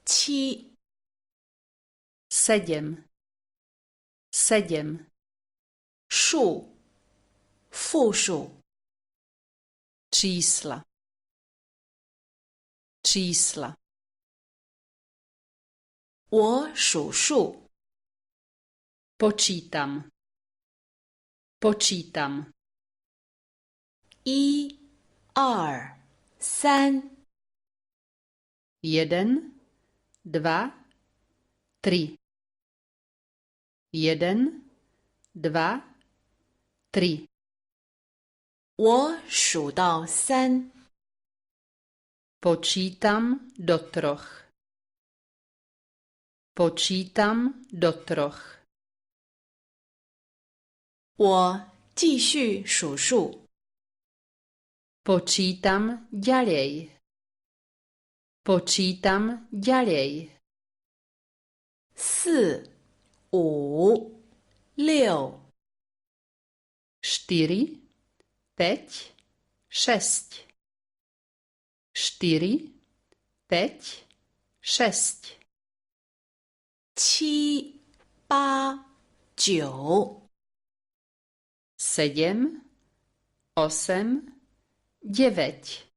7 7 7数复数 čísla čísla 我数数 počítam počítam 1 2 3 1 2 3 1 2 3我数到3 počítam do 3 počítam do 3我继续数数 počítam ďalej počítam ďalej 4 5 6 4 5 6 4 5 6 7 8 9 7 8 9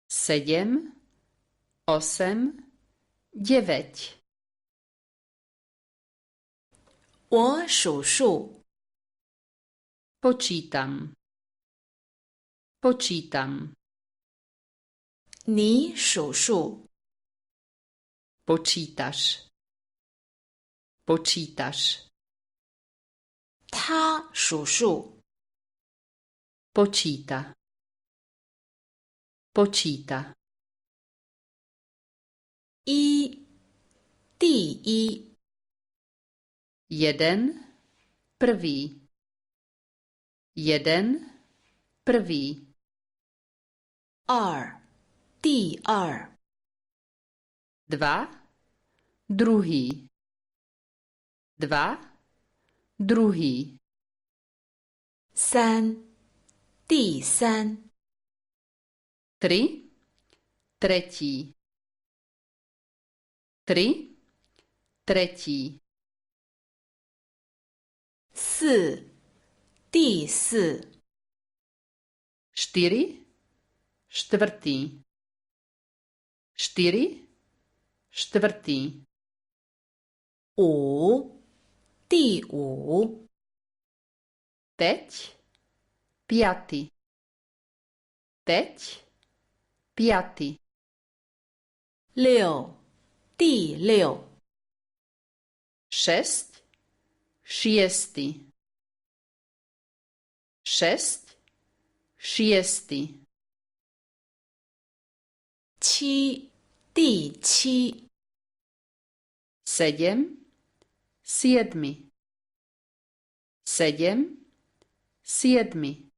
7 8 9我数数 počítam počítam 你数数 počítaš počítaš 他数数 počíta počíta 一第一 jeden prvý 1 prvý 2第二 2 druhý 2 druhý 3第三 3 tretí 3 tretí 4第四 4 štvrtý 4 štvrtý 5第五 5 piaty 5 piaty 6第六 6 šiesty 6 šiesty 7第七 7 siedmy 7 siedmy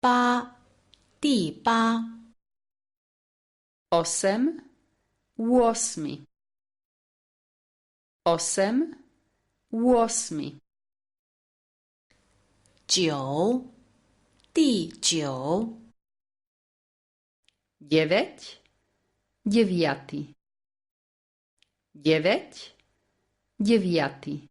8第八 8 8 8 8 9第九 9 deviaty 9 deviaty